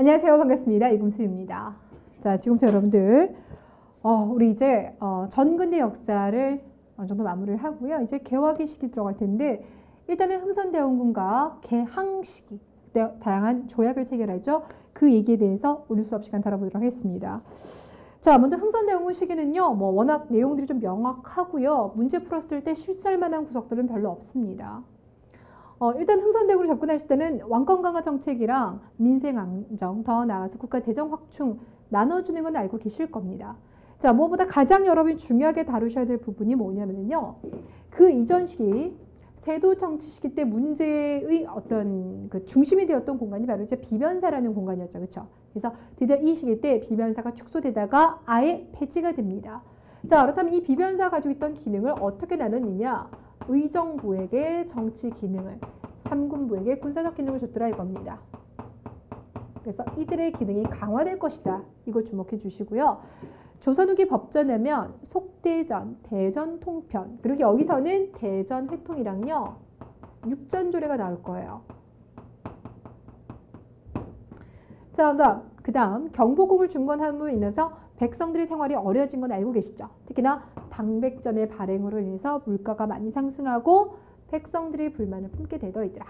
안녕하세요. 반갑습니다. 이금수입니다. 자, 지금부터 여러분들 우리 이제 전근대 역사를 어느 정도 마무리를 하고요. 이제 개화기 시기 들어갈 텐데 일단은 흥선대원군과 개항 시기 다양한 조약을 체결하죠. 그 얘기에 대해서 오늘 수업 시간 다뤄보도록 하겠습니다. 자, 먼저 흥선대원군 시기는요. 워낙 내용들이 좀 명확하고요. 문제 풀었을 때 실수할 만한 구석들은 별로 없습니다. 일단 흥선대원군을 접근하실 때는 왕권 강화 정책이랑 민생 안정, 더 나아가서 국가 재정 확충 나눠주는 건 알고 계실 겁니다. 자, 무엇보다 가장 여러분이 중요하게 다루셔야 될 부분이 뭐냐면요. 그 이전 시기, 세도 정치 시기 때 문제의 어떤 그 중심이 되었던 공간이 바로 이제 비변사라는 공간이었죠. 그렇죠? 그래서 드디어 이 시기 때 비변사가 축소되다가 아예 폐지가 됩니다. 자, 그렇다면 이 비변사가 가지고 있던 기능을 어떻게 나눴느냐? 의정부에게 정치 기능을, 삼군부에게 군사적 기능을 줬더라 이겁니다. 그래서 이들의 기능이 강화될 것이다. 이거 주목해 주시고요. 조선 후기 법전하면 속대전, 대전 통편, 그리고 여기서는 대전 회통이랑요 육전조례가 나올 거예요. 자, 그 다음 경복궁을 중건함으로 인해서 백성들의 생활이 어려워진 건 알고 계시죠? 특히나 당백전의 발행으로 인해서 물가가 많이 상승하고 백성들이 불만을 품게 되더이더라.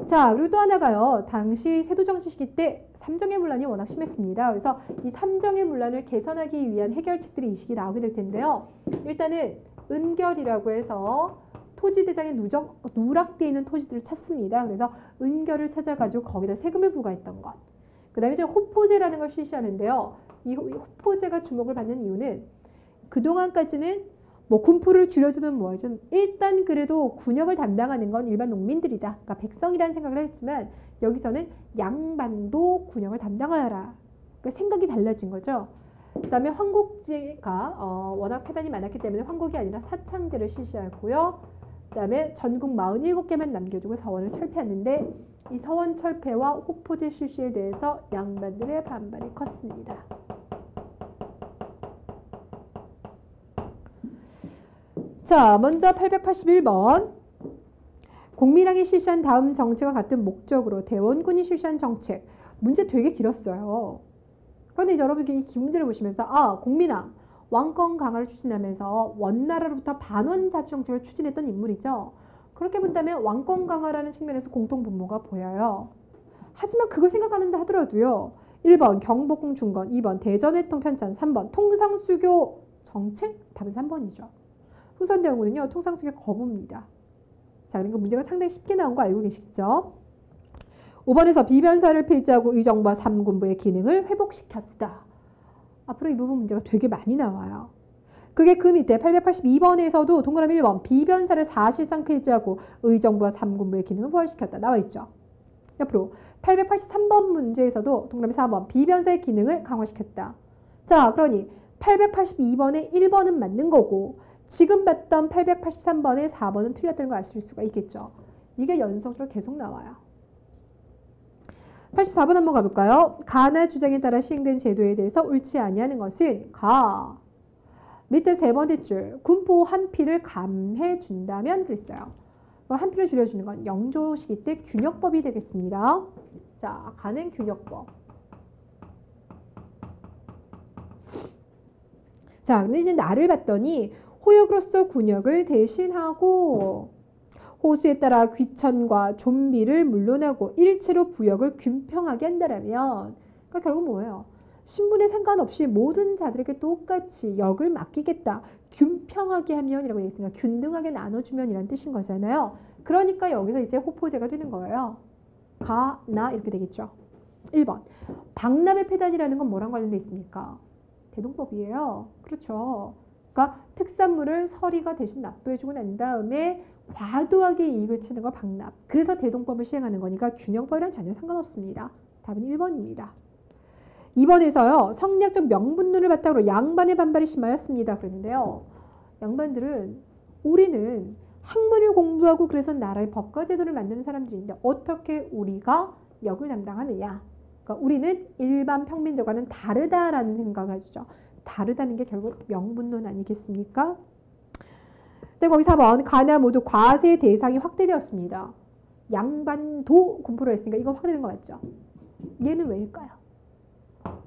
자, 그리고 또 하나가요. 당시 세도정치 시기 때 삼정의 문란이 워낙 심했습니다. 그래서 이 삼정의 문란을 개선하기 위한 해결책들이 이 시기에 나오게 될 텐데요. 일단은 은결이라고 해서 토지대장에 누락되어 있는 토지들을 찾습니다. 그래서 은결을 찾아가지고 거기다 세금을 부과했던 것. 그 다음에 이제 호포제라는 걸 실시하는데요. 이 호포제가 주목을 받는 이유는 그동안까지는 군포를 줄여주는 뭐죠? 일단 그래도 군역을 담당하는 건 일반 농민들이다. 그러니까 백성이라는 생각을 했지만 여기서는 양반도 군역을 담당하여라. 그러니까 생각이 달라진 거죠. 그 다음에 황곡제가 워낙 폐단이 많았기 때문에 황곡이 아니라 사창제를 실시하고요. 그 다음에 전국 47개만 남겨주고 서원을 철폐하는데 이 서원 철폐와 호포제 실시에 대해서 양반들의 반발이 컸습니다. 자, 먼저 881번 공민왕이 실시한 다음 정책과 같은 목적으로 대원군이 실시한 정책. 문제 되게 길었어요. 그런데 이제 여러분이 이 문제를 보시면서 공민왕 왕권 강화를 추진하면서 원나라로부터 반원 자주 정책을 추진했던 인물이죠. 그렇게 본다면 왕권 강화라는 측면에서 공통분모가 보여요. 하지만 그걸 생각하는데 하더라도요. 1번 경복궁 중건, 2번 대전회통 편찬, 3번 통상수교 정책? 답은 3번이죠. 흥선대원군은요. 통상수교 거부입니다. 자, 그러니까 문제가 상당히 쉽게 나온 거 알고 계시죠? 5번에서 비변사를 폐지하고 의정부와 삼군부의 기능을 회복시켰다. 앞으로 이 부분 문제가 되게 많이 나와요. 그게 그 밑에 882번에서도 동그라미 1번 비변사를 사실상 폐지하고 의정부와 삼군부의 기능을 부활시켰다. 나와 있죠. 옆으로 883번 문제에서도 동그라미 4번 비변사의 기능을 강화시켰다. 자, 그러니 882번에 1번은 맞는 거고 지금 봤던 883번에 4번은 틀렸다는 걸 알 수가 있겠죠. 이게 연속으로 계속 나와요. 84번 한번 가볼까요? 가나 주장에 따라 시행된 제도에 대해서 옳지 아니하는 것은 가. 밑에 세 번째 줄 군포 한 피를 감해 준다면 그랬어요. 한 피를 줄여주는 건 영조 시기 때 균역법이 되겠습니다. 자, 가는 균역법. 자, 근데 이제 나를 봤더니 호역으로서 군역을 대신하고 호수에 따라 귀천과 좀비를 물론하고 일체로 부역을 균평하게 한다라면 그러니까 결국 뭐예요? 신분에 상관없이 모든 자들에게 똑같이 역을 맡기겠다. 균평하게 하면 이라고 되어 있으니까 균등하게 나눠주면 이란 뜻인 거잖아요. 그러니까 여기서 이제 호포제가 되는 거예요. 가, 나 이렇게 되겠죠. 1번 박람회 폐단이라는 건 뭐랑 관련돼 있습니까? 대동법이에요. 그렇죠. 그러니까 특산물을 서리가 대신 납부해주고 난 다음에 과도하게 이익을 치는 걸 박납. 그래서 대동법을 시행하는 거니까 균형법이랑 전혀 상관없습니다. 답은 1번입니다. 2번에서요. 성리학적 명분론을 바탕으로 양반의 반발이 심하였습니다. 그랬는데요. 양반들은 우리는 학문을 공부하고 그래서 나라의 법과 제도를 만드는 사람들인데 어떻게 우리가 역을 담당하느냐. 그러니까 우리는 일반 평민들과는 다르다라는 생각을 해주죠. 다르다는 게 결국 명분론 아니겠습니까? 근데 거기 4번 가나 모두 과세 대상이 확대되었습니다. 양반도 군포로 했으니까 이건 확대된 거 맞죠? 얘는 왜일까요?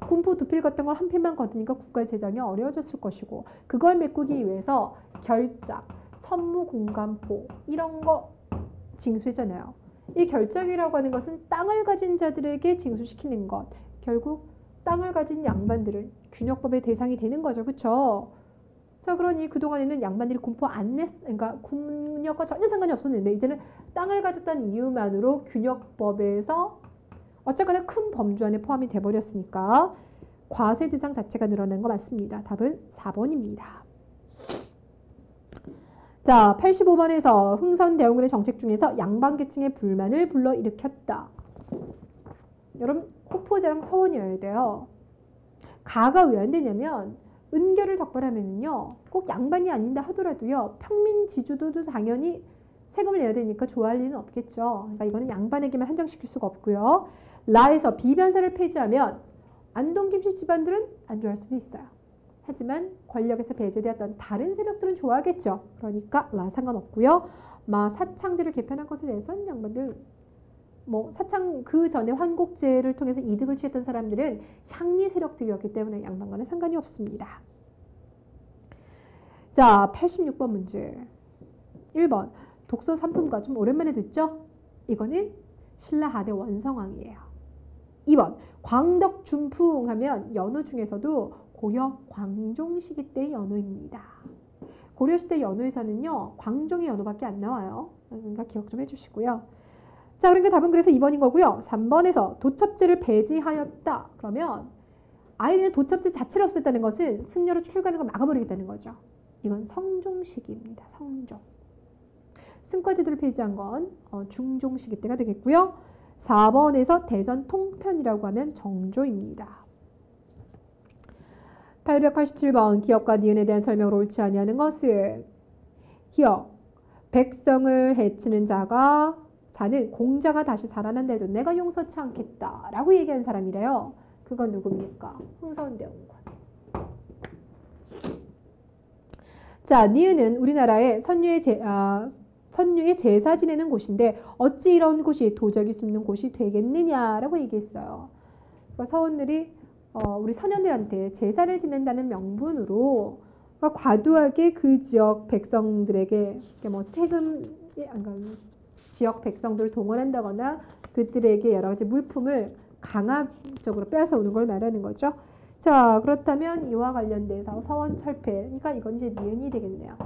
군포 두 필 같은 걸 한 필만 거두니까 국가 재정이 어려워졌을 것이고 그걸 메꾸기 위해서 결작, 선무공간포 이런 거 징수했잖아요. 이 결작이라고 하는 것은 땅을 가진 자들에게 징수시키는 것. 결국 땅을 가진 양반들은 균역법의 대상이 되는 거죠. 그렇죠? 자, 그러니 그동안에는 양반들이 군포 안 냈, 그러니까 군역과 전혀 상관이 없었는데 이제는 땅을 가졌다는 이유만으로 균역법에서 어쨌거나 큰 범주 안에 포함이 돼버렸으니까 과세 대상 자체가 늘어난 거 맞습니다. 답은 4번입니다. 자, 85번에서 흥선대원군의 정책 중에서 양반계층의 불만을 불러일으켰다. 여러분, 호포제랑 서원이어야 돼요. 가가 왜 안 되냐면 은결을 적발하면은요, 꼭 양반이 아닌다 하더라도요, 평민 지주도 당연히 세금을 내야 되니까 좋아할 리는 없겠죠. 그러니까 이거는 양반에게만 한정시킬 수가 없고요. 라에서 비변사를 폐지하면 안동 김씨 집안들은 안 좋아할 수도 있어요. 하지만 권력에서 배제되었던 다른 세력들은 좋아하겠죠. 그러니까 라 상관없고요. 마 사창제를 개편한 것에 대해서는 양반들 뭐 사창 그 전에 환곡제를 통해서 이득을 취했던 사람들은 향리 세력들이었기 때문에 양반과는 상관이 없습니다. 자, 86번 문제. 1번 독서 3품과 좀 오랜만에 듣죠? 이거는 신라 하대 원성왕이에요. 2번 광덕준풍 하면 연호 중에서도 고려 광종시기 때 연호입니다. 고려시대 연호에서는요, 광종의 연호밖에 안 나와요. 그러니까 기억 좀 해주시고요. 자, 그러니까 답은 그래서 2번인 거고요. 3번에서 도첩제를 배제하였다. 그러면 아예 그냥 도첩제 자체를 없앴다는 것은 승려로 출가하는 걸 막아버리겠다는 거죠. 이건 성종시기입니다. 성종. 승과제도를 폐지한 건 중종시기 때가 되겠고요. 4번에서 대전 통편이라고 하면 정조입니다. 887번 기업과 니은에 대한 설명을 옳지 아니하는 것은 기업, 백성을 해치는 자는 공자가 다시 살아난다 해도 내가 용서치 않겠다라고 얘기한 사람이래요. 그건 누굽니까? 흥선대원군. 자, 니은은 우리나라의 선유의 제사 지내는 곳인데 어찌 이런 곳이 도적이 숨는 곳이 되겠느냐라고 얘기했어요. 그러니까 서원들이 우리 선현들한테 제사를 지낸다는 명분으로 과도하게 그 지역 백성들에게 뭐 세금, 지역 백성들을 동원한다거나 그들에게 여러 가지 물품을 강압적으로 빼앗아오는 걸 말하는 거죠. 자, 그렇다면 이와 관련돼서 서원철폐, 그러니까 이건 이제 니은이 되겠네요.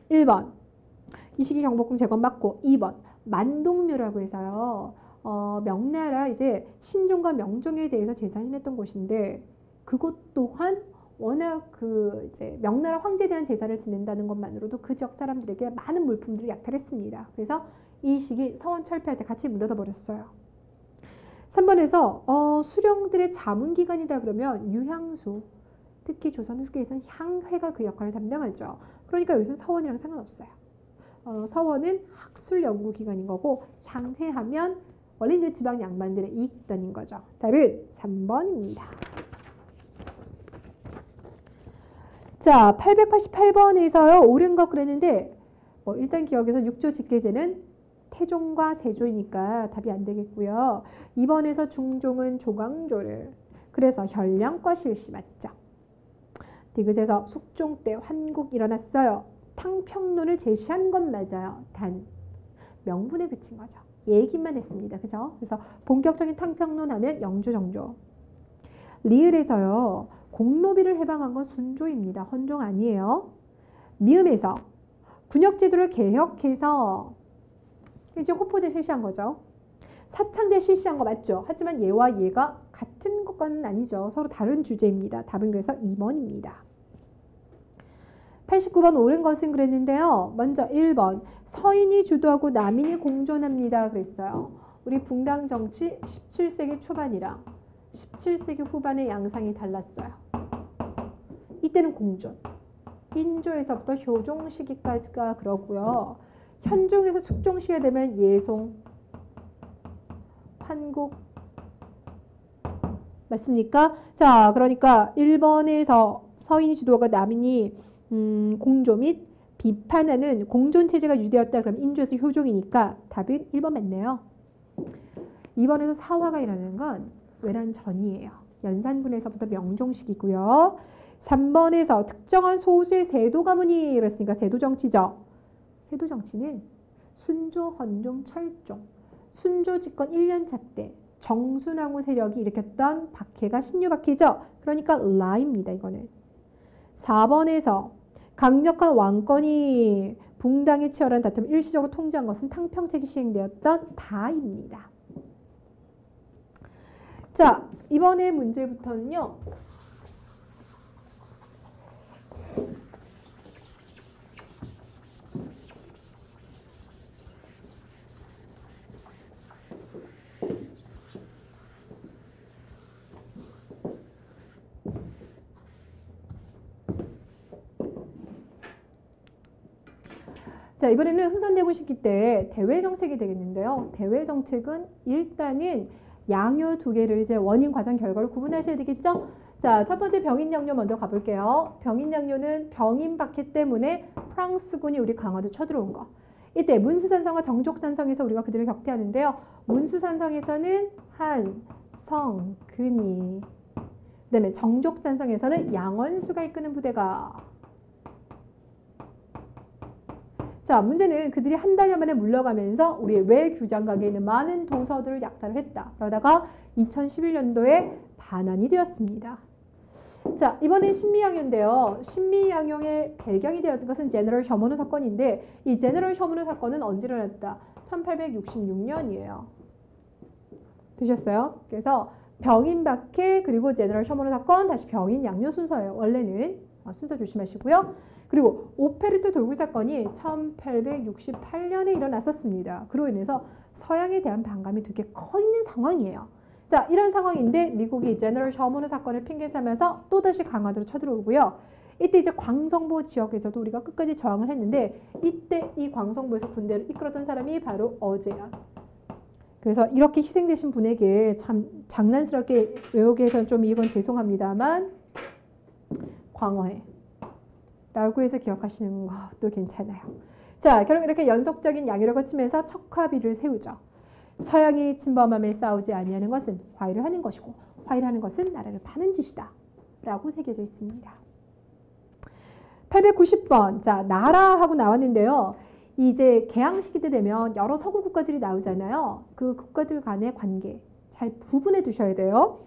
1번 이 시기 경복궁 재건받고 2번 만동묘라고 해서요. 명나라 이제 신종과 명종에 대해서 제사 지냈던 곳인데 그곳 또한 워낙 이제 명나라 황제에 대한 제사를 지낸다는 것만으로도 그 지역 사람들에게 많은 물품들을 약탈했습니다. 그래서 이 시기 서원 철폐할 때 같이 묻어다 버렸어요. 3번에서 수령들의 자문 기관이다 그러면 유향소, 특히 조선 후기에서는 향회가 그 역할을 담당하죠. 그러니까 여기서는 서원이랑 상관없어요. 서원은 학술 연구 기관인 거고 향회하면 원래 이제 지방 양반들의 이익 집단인 거죠. 답은 3번입니다. 자, 888번에서요. 옳은 것 그랬는데 일단 기억해서 6조 직계제는 태종과 세조이니까 답이 안 되겠고요. 2번에서 중종은 조광조를 그래서 현량과 실시 맞죠. 디귿에서 숙종 때 환국 일어났어요. 탕평론을 제시한 건 맞아요. 단 명분에 그친 거죠. 얘기만 했습니다. 그죠? 그래서 본격적인 탕평론 하면 영조 정조. 리을에서요. 공로비를 해방한 건 순조입니다. 헌종 아니에요. 미음에서 군역제도를 개혁해서 이제 호포제 실시한 거죠. 사창제 실시한 거 맞죠? 하지만 얘와 얘가 같은 것과는 아니죠. 서로 다른 주제입니다. 답은 그래서 2번입니다. 89번 옳은 것은 그랬는데요. 먼저 1번 서인이 주도하고 남인이 공존합니다. 그랬어요. 우리 붕당 정치 17세기 초반이랑 17세기 후반의 양상이 달랐어요. 이때는 공존. 인조에서부터 효종 시기까지가 그러고요. 현종에서 숙종 시기가 되면 예송, 환국 맞습니까? 자, 그러니까 1번에서 서인이 주도하고 남인이 공조 및 비판하는 공존체제가 유대였다. 그럼 인조에서 효종이니까 답은 1번 맞네요. 2번에서 사화가 일어나는 건 외란 전이에요. 연산군에서부터 명종식이고요. 3번에서 특정한 소수의 세도 가문이 이랬으니까 세도정치죠. 세도정치는 순조, 헌종, 철종, 순조 집권 1년차 때 정순왕후 세력이 일으켰던 박해가 신유박해죠. 그러니까 라입니다. 이거는. 4번에서 강력한 왕권이 붕당의 치열한 다툼을 일시적으로 통제한 것은 탕평책이 시행되었던 다입니다. 자, 이번에 문제부터는요. 자, 이번에는 흥선대군 시기 때 대외정책이 되겠는데요. 대외정책은 일단은 양요 두 개를 이제 원인, 과정, 결과로 구분하셔야 되겠죠? 자, 첫 번째 병인양요 먼저 가볼게요. 병인양요는 병인 박해 때문에 프랑스군이 우리 강화도 쳐들어온 거. 이때 문수산성과 정족산성에서 우리가 그들을 격퇴하는데요. 문수산성에서는 한, 성, 근이, 그 다음에 정족산성에서는 양원수가 이끄는 부대가. 자, 문제는 그들이 한 달여 만에 물러가면서 우리의 외규장각에 있는 많은 도서들을 약탈을 했다. 그러다가 2011년도에 반환이 되었습니다. 자, 이번엔 신미양요인데요. 신미양요의 배경이 되었던 것은 제너럴 셔먼후 사건인데 이 제너럴 셔먼후 사건은 언제 일어났다? 1866년이에요. 되셨어요? 그래서 병인 박해 그리고 제너럴 셔먼후 사건 다시 병인 양요 순서예요. 원래는 순서 조심하시고요. 그리고 오페르트 돌굴 사건이 1868년에 일어났었습니다. 그로 인해서 서양에 대한 반감이 되게 커 있는 상황이에요. 자, 이런 상황인데 미국이 제너럴 셔먼후 사건을 핑계 삼아서 또다시 강화도로 쳐들어오고요. 이때 이제 광성보 지역에서도 우리가 끝까지 저항을 했는데 이때 이 광성보에서 군대를 이끌었던 사람이 바로 어제야. 그래서 이렇게 희생되신 분에게 참 장난스럽게 외우게 해서는 좀 이건 죄송합니다만 광어해 라고 해서 기억하시는 것도 괜찮아요. 자, 결국 이렇게 연속적인 양요를 거치면서 척화비를 세우죠. 서양이 침범함에 싸우지 아니하는 것은 화해를 하는 것이고 화해를 하는 것은 나라를 파는 짓이다 라고 새겨져 있습니다. 890번. 자, 나라하고 나왔는데요. 이제 개항 시기 때 되면 여러 서구 국가들이 나오잖아요. 그 국가들 간의 관계 잘 구분해 두셔야 돼요.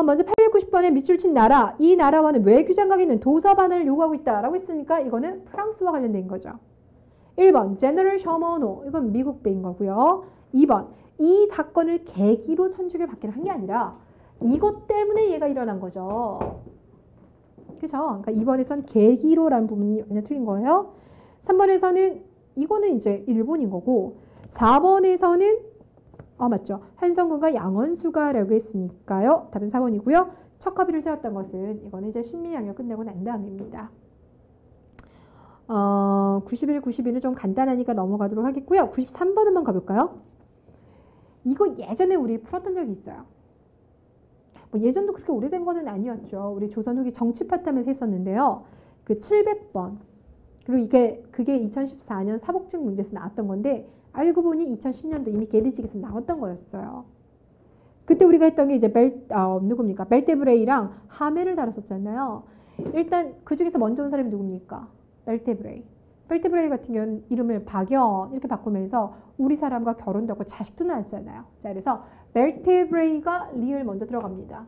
먼저 890번에 밑줄 친 나라, 이 나라와는 외교장각에 있는 도서 반환을 요구하고 있다라고 했으니까 이거는 프랑스와 관련된 거죠. 1번 제너럴 셔먼후, 이건 미국 배인 거고요. 2번 이 사건을 계기로 천주교 박해를 한 게 아니라 이것 때문에 얘가 일어난 거죠. 그죠? 그러니까 2번에선 계기로라는 부분이 완전 틀린 거예요. 3번에서는 이거는 이제 일본인 거고 4번에서는 맞죠. 한성군과 양원수가라고 했으니까요. 답은 4번이고요. 척화비를 세웠던 것은 이거는 이제 신미양요 끝내고 난 다음입니다. 91, 92는 좀 간단하니까 넘어가도록 하겠고요. 93번 한번 가볼까요? 이거 예전에 우리 풀었던 적이 있어요. 뭐 예전도 그렇게 오래된 거는 아니었죠. 우리 조선 후기 정치 파트하면서 했었는데요. 그 700번. 그리고 그게 2014년 사복직 문제에서 나왔던 건데 알고 보니 2010년도 이미 게리직에서 나왔던 거였어요. 그때 우리가 했던 게 이제 누굽니까? 벨테브레이랑 하멜을 다뤘었잖아요. 일단 그 중에서 먼저 온 사람이 누굽니까? 벨테브레이. 벨테브레이 같은 경우는 이름을 박연 이렇게 바꾸면서 우리 사람과 결혼도 하고 자식도 낳았잖아요. 자, 그래서 벨테브레이가 리을 먼저 들어갑니다.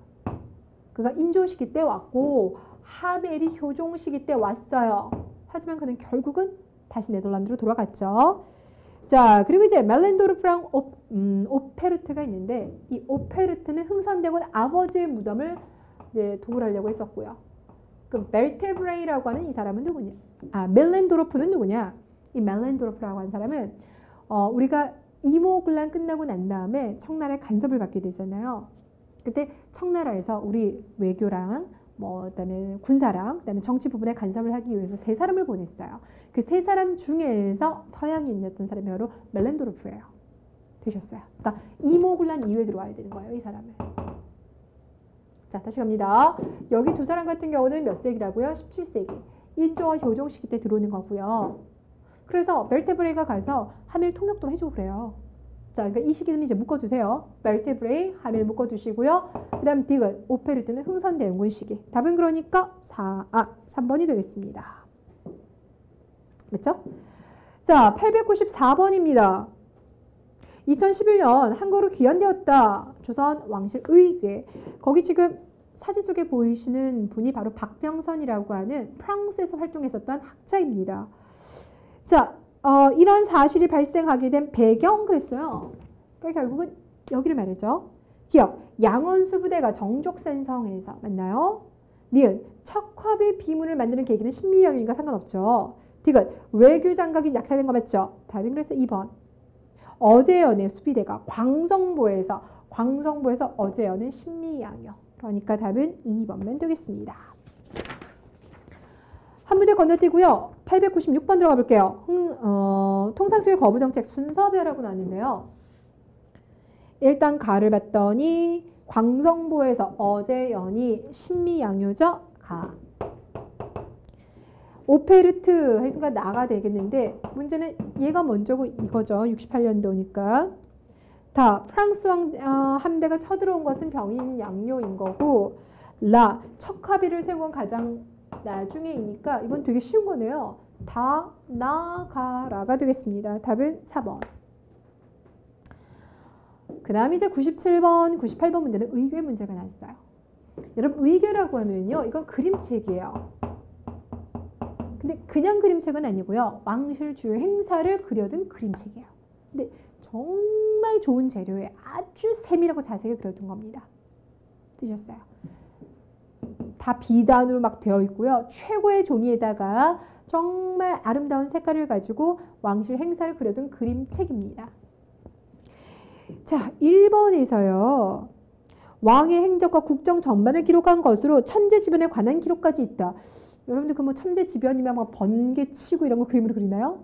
그가 인조 시기 때 왔고 하멜이 효종 시기 때 왔어요. 하지만 그는 결국은 다시 네덜란드로 돌아갔죠. 자, 그리고 이제 멜렌도르프랑 오페르트가 있는데 이 오페르트는 흥선대군 아버지의 무덤을 이제 도굴하려고 했었고요. 그 벨테브레이라고 하는 이 사람은 누구냐? 멜렌도르프는 누구냐? 이 멜렌도르프라고 하는 사람은 우리가 이모군란 끝나고 난 다음에 청나라의 간섭을 받게 되잖아요. 그때 청나라에서 우리 외교랑 그다음에 군사랑 그다음에 정치 부분에 간섭을 하기 위해서 세 사람을 보냈어요. 그 세 사람 중에서 서양인이었던 사람이 바로 멜렌도르프예요. 되셨어요. 그러니까 이모군란 이후에 들어와야 되는 거예요, 이 사람은. 자, 다시 갑니다. 여기 두 사람 같은 경우는 몇 세기라고요? 17세기. 인조와 효종 시기 때 들어오는 거고요. 그래서 벨테브레이가 가서 하멜 통역도 해주고 그래요. 자, 그러니까 이 시기는 이제 묶어주세요. vertebrae 하면 묶어두시고요. 그 다음 디귿, 오페르트는 흥선대원군 시기. 답은 그러니까 3번이 되겠습니다. 맞죠? 자, 894번입니다. 2011년 한국으로 귀환되었다. 조선 왕실 의궤. 거기 지금 사진 속에 보이시는 분이 바로 박병선이라고 하는 프랑스에서 활동했었던 학자입니다. 자, 이런 사실이 발생하게 된 배경 그랬어요. 그러니까 결국은 여기를 말이죠. 기억, 양원수 부대가 정족산성에서 만나요. 니은, 척화비 비문을 만드는 계기는 신미영이니까 상관없죠. 디귿, 외교 장각이 약탈된 거 맞죠? 답은 그래서 2번. 어제연의 수비대가 광성보에서 어제연은 신미양요. 그러니까 답은 2번만 되겠습니다. 한 문제 건너뛰고요. 896번 들어가 볼게요. 통상수의 거부정책 순서별하고 나왔는데요. 일단 가를 봤더니 광성보에서 어제연이 신미양요죠. 가. 오페르트 해서가 나가 되겠는데 문제는 얘가 먼저고 이거죠. 68년도니까. 다 프랑스 함대가 쳐들어온 것은 병인 양요인 거고 라 척화비를 세운 건 가장 나중에이니까 이건 되게 쉬운 거네요. 다 나가라가 되겠습니다. 답은 4번. 그 다음 이제 97번, 98번 문제는 의궤 문제가 나왔어요. 여러분 의궤라고 하면요. 이건 그림책이에요. 근데 그냥 그림책은 아니고요. 왕실 주요 행사를 그려둔 그림책이에요. 근데 정말 좋은 재료에 아주 세밀하고 자세하게 그려둔 겁니다. 드셨어요? 다 비단으로 막 되어 있고요. 최고의 종이에다가 정말 아름다운 색깔을 가지고 왕실 행사를 그려둔 그림책입니다. 자, 1번에서요. 왕의 행적과 국정 전반을 기록한 것으로 천재지변에 관한 기록까지 있다. 여러분들 그 뭐 천재지변이면 뭐 번개 치고 이런 거 그림으로 그리나요?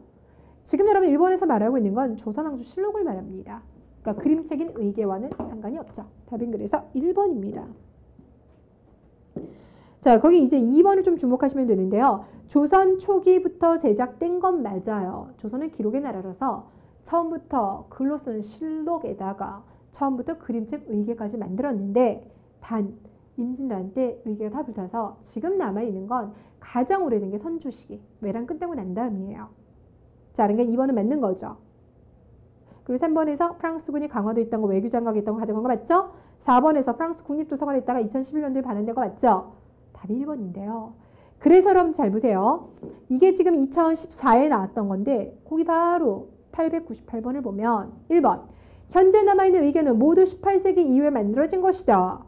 지금 여러분 1번에서 말하고 있는 건 조선왕조실록을 말합니다. 그러니까 그림책인 의궤와는 상관이 없죠. 답은 그래서 1번입니다. 자, 거기 이제 2번을 좀 주목하시면 되는데요. 조선 초기부터 제작된 건 맞아요. 조선은 기록의 나라라서 처음부터 글로 쓰는 실록에다가 처음부터 그림책 의궤까지 만들었는데 단 임진왜란 때 의궤가 다 불타서 지금 남아있는 건 가장 오래된 게 선조 시기. 외란 끝나고 난 다음이에요. 자, 그러니까 2번은 맞는 거죠. 그리고 3번에서 프랑스군이 강화도 있던 거, 외교장각이 있던 거 가져간 거 맞죠? 4번에서 프랑스 국립도서관에 있다가 2011년도에 반환된 거 맞죠? 답이 1번인데요. 그래서 여러분 잘 보세요. 이게 지금 2014에 나왔던 건데 거기 바로 898번을 보면 1번 현재 남아있는 의궤는 모두 18세기 이후에 만들어진 것이다.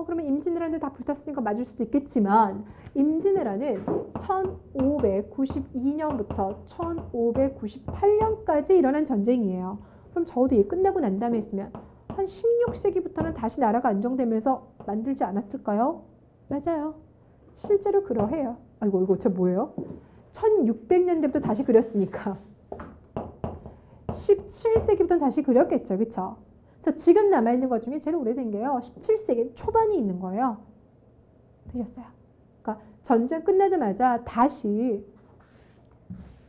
그러면 임진왜란때 다 불탔으니까 맞을 수도 있겠지만 임진왜란은 1592년부터 1598년까지 일어난 전쟁이에요. 그럼 적어도 이게 끝나고 난 다음에 했으면 한 16세기부터는 다시 나라가 안정되면서 만들지 않았을까요? 맞아요. 실제로 그러해요. 아이고 이거 저 뭐예요? 1600년대부터 다시 그렸으니까 17세기부터는 다시 그렸겠죠. 그쵸? 그래서 지금 남아있는 것 중에 제일 오래된 게요. 17세기 초반에 있는 거예요. 되셨어요? 그러니까 전쟁 끝나자마자 다시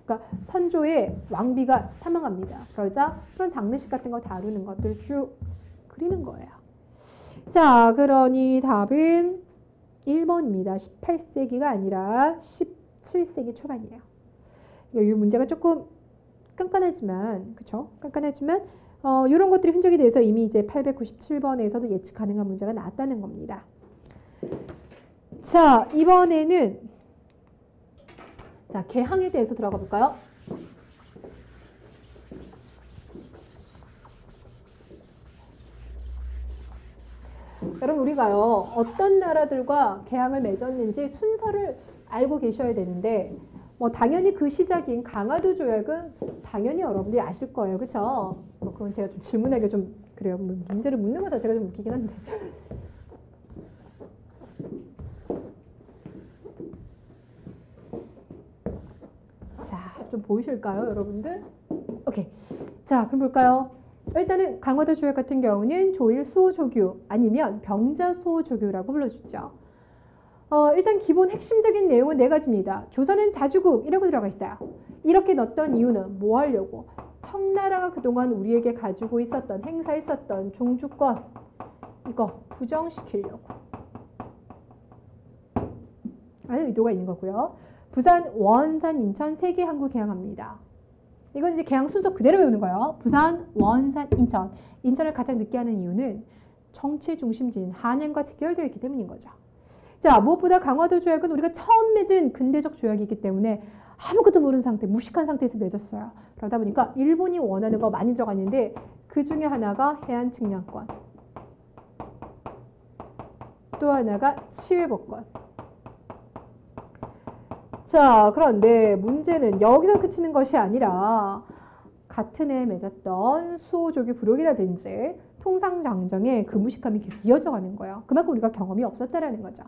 그러니까 선조의 왕비가 사망합니다. 그러자 그런 장례식 같은 거 다루는 것들 쭉 그리는 거예요. 자, 그러니 답은 1번입니다. 18세기가 아니라 17세기 초반이에요. 이 문제가 조금 깐깐하지만, 그쵸? 깐깐하지만, 이런 것들이 흔적이 돼서 이미 이제 897번에서도 예측 가능한 문제가 나왔다는 겁니다. 자, 이번에는, 자, 개항에 대해서 들어가 볼까요? 여러분, 우리가요, 어떤 나라들과 개항을 맺었는지 순서를 알고 계셔야 되는데, 뭐 당연히 그 시작인 강화도 조약은 당연히 여러분들이 아실 거예요. 그쵸? 뭐 그건 제가 좀 질문하기가 좀 그래요. 문제를 묻는 것 자체가 좀 웃기긴 한데. 자, 좀 보이실까요, 여러분들? 오케이. 자, 그럼 볼까요? 일단은 강화도 조약 같은 경우는 조일 수호조규 아니면 병자 수호조규라고 불러주죠. 일단 기본 핵심적인 내용은 4가지입니다. 조선은 자주국이라고 들어가 있어요. 이렇게 넣었던 이유는 뭐 하려고? 청나라가 그동안 우리에게 가지고 있었던 행사했었던 종주권 이거 부정시키려고 하는 의도가 있는 거고요. 부산, 원산, 인천 3개 항구 개항합니다. 이건 이제 개항 순서 그대로 외우는 거예요. 부산, 원산, 인천. 인천을 가장 늦게 하는 이유는 정치 중심지인 한양과 직결되어 있기 때문인 거죠. 자, 무엇보다 강화도 조약은 우리가 처음 맺은 근대적 조약이기 때문에 아무것도 모르는 상태, 무식한 상태에서 맺었어요. 그러다 보니까 일본이 원하는 거 많이 들어가 있는데 그 중에 하나가 해안 측량권, 또 하나가 치외법권. 자, 그런데 문제는 여기서 그치는 것이 아니라 같은 해에 맺었던 수호조교 부록이라든지 통상장정에 그 무식함이 계속 이어져 가는 거예요. 그만큼 우리가 경험이 없었다라는 거죠.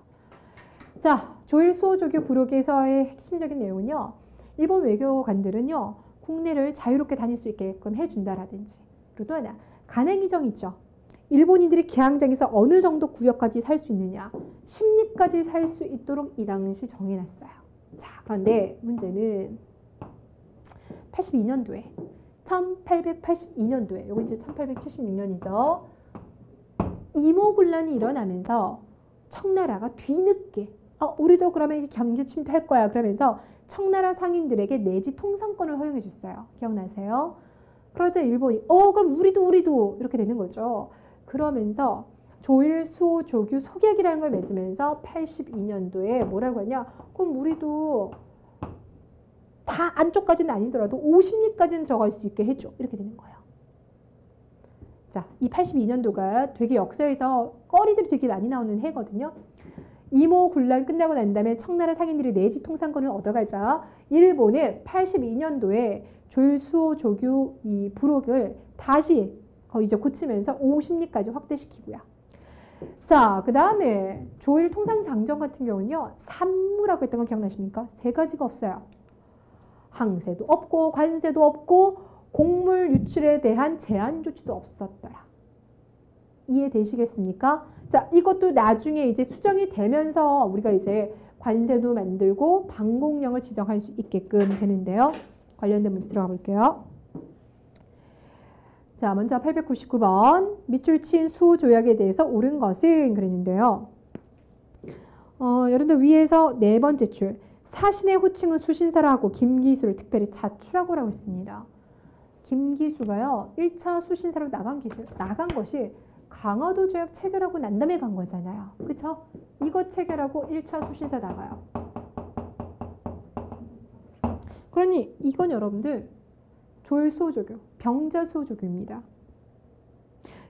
자, 조일 수호조교 부록에서의 핵심적인 내용은요. 일본 외교관들은요. 국내를 자유롭게 다닐 수 있게끔 해준다라든지 그리고 또 하나 간행의정 있죠. 일본인들이 개항장에서 어느 정도 구역까지 살 수 있느냐 10리까지 살 수 있도록 이 당시 정해놨어요. 자, 그런데 문제는 82년도에 1882년도에 요거 이제 1876년이죠. 이모군란이 일어나면서 청나라가 뒤늦게 우리도 그러면 이제 경제 침투할 거야 그러면서 청나라 상인들에게 내지 통상권을 허용해 줬어요. 기억나세요? 그러자 일본이 그럼 우리도 이렇게 되는 거죠. 그러면서 조일 수호 조규 속약이라는 걸 맺으면서 82년도에 뭐라고 하냐? 그럼 우리도 다 안쪽까지는 아니더라도 50리까지는 들어갈 수 있게 해줘. 이렇게 되는 거예요. 자, 이 82년도가 되게 역사에서 거리들이 되게 많이 나오는 해거든요. 이모군란 끝나고 난 다음에 청나라 상인들이 내지 통상권을 얻어가자 일본은 82년도에 조일 수호 조규 이 부록을 다시 거의 이제 고치면서 50리까지 확대시키고요. 자, 그 다음에 조일 통상장정 같은 경우는요. 산무라고 했던 거 기억나십니까? 3가지가 없어요. 항세도 없고 관세도 없고 곡물 유출에 대한 제한 조치도 없었더라. 이해되시겠습니까? 자, 이것도 나중에 이제 수정이 되면서 우리가 이제 관세도 만들고 방공령을 지정할 수 있게끔 되는데요. 관련된 문제 들어가 볼게요. 자, 먼저 899번 밑줄 친 수호 조약에 대해서 옳은 것은 그랬는데요. 여러분들 위에서 4번째 줄 사신의 호칭은 수신사라 하고 김기수를 특별히 자출하고 라고 했습니다. 김기수가요. 1차 수신사로 나간 것이 강화도 조약 체결하고 난 다음에 간 거잖아요. 그쵸? 이거 체결하고 1차 수신사 나가요. 그러니 이건 여러분들 조일 수호조교, 병자 수호조교입니다.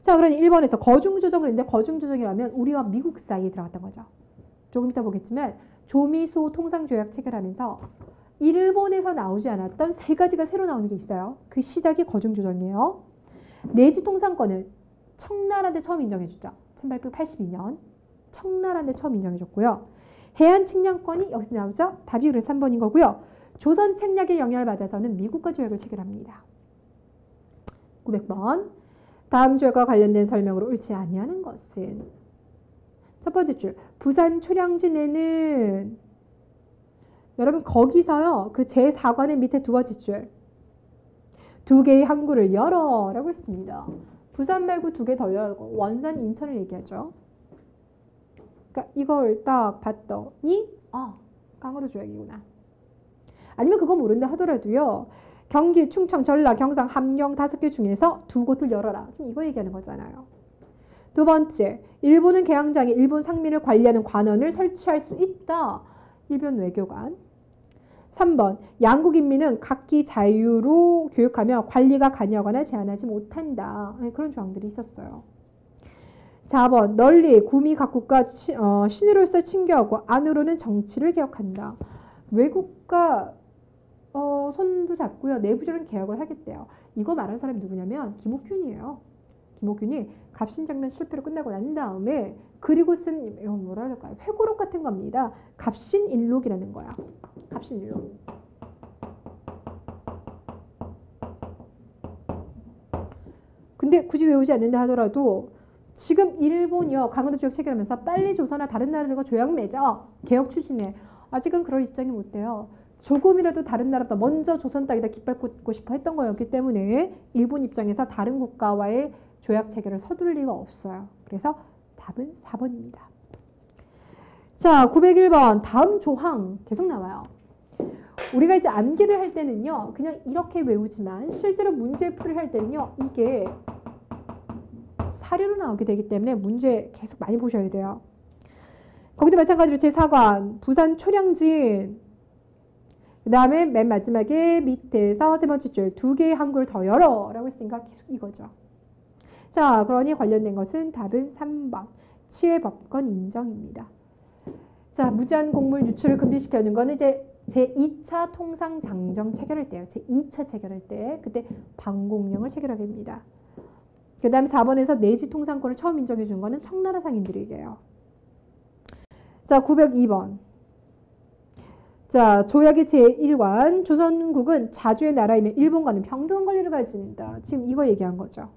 자, 그러니 1번에서 거중조정을 했는데 거중조정이라면 우리와 미국 사이에 들어갔던 거죠. 조금 이따 보겠지만 조미수호 통상조약 체결하면서 일본에서 나오지 않았던 3가지가 새로 나오는 게 있어요. 그 시작이 거중조정이에요. 내지 통상권은 청나라한테 처음 인정해줬죠. 1882년 청나라한테 처음 인정해줬고요. 해안 측량권이 여기서 나오죠. 답이 그래서 3번인 거고요. 조선 책략의 영향을 받아서는 미국과 조약을 체결합니다. 900번 다음 조약과 관련된 설명으로 옳지 아니하는 것은 첫 번째 줄 부산 초량진에는 여러분 거기서요. 그 제4관의 밑에 2번째 줄 2개의 항구를 열어 라고 했습니다. 부산 말고 2개 더 열고 원산 인천을 얘기하죠. 그러니까 이걸 딱 봤더니 강화도 조약이구나. 아니면 그거 모른다 하더라도요. 경기, 충청, 전라, 경상, 함경 5개 중에서 2곳을 열어라. 이거 얘기하는 거잖아요. 2번째, 일본은 개항장에 일본 상민을 관리하는 관원을 설치할 수 있다. 일본 외교관. 3번, 양국 인민은 각기 자유로 교육하며 관리가 관여하거나 제한하지 못한다. 그런 조항들이 있었어요. 4번, 널리 구미 각국과 신으로서 친교하고 안으로는 정치를 개혁한다. 외국과 손도 잡고요. 내부적인 개혁을 하겠대요. 이거 말하는 사람이 누구냐면 김옥균이에요. 김옥균이 갑신정면 실패로 끝나고 난 다음에 그리고 쓴 이건 뭐라 할까요? 회고록 같은 겁니다. 갑신일록이라는 거야. 갑신일록. 근데 굳이 외우지 않는다 하더라도 지금 일본이요. 강화도 조약 체결하면서 빨리 조선이나 다른 나라들과 조약 맺어. 개혁 추진해. 아직은 그럴 입장이 못 돼요. 조금이라도 다른 나라보다 먼저 조선 땅에다 깃발 꽂고 싶어 했던 거였기 때문에 일본 입장에서 다른 국가와의 조약 체결을 서둘 리가 없어요. 그래서 답은 4번입니다. 자, 901번 다음 조항 계속 나와요. 우리가 이제 암기를 할 때는요, 그냥 이렇게 외우지만 실제로 문제 풀이를 할 때는요, 이게 사례로 나오게 되기 때문에 문제 계속 많이 보셔야 돼요. 거기도 마찬가지로 제4관 부산 초량진, 그 다음에 맨 마지막에 밑에서 세 번째 줄 2개의 항구를 더 열어 라고 했으니까 계속 이거죠. 자, 그러니 관련된 것은 답은 3번 치외법권 인정입니다. 자, 무제한 곡물 유출을 금지시켜주는 거는 이제 제2차 통상장정 체결할 때요. 제2차 체결할 때 그때 방공령을 체결하게 됩니다. 그 다음 4번에서 내지 통상권을 처음 인정해 준 거는 청나라 상인들에게요. 자, 902번. 자, 조약의 제1관 조선국은 자주의 나라이며 일본과는 평등한 권리를 가진다. 지금 이거 얘기한 거죠.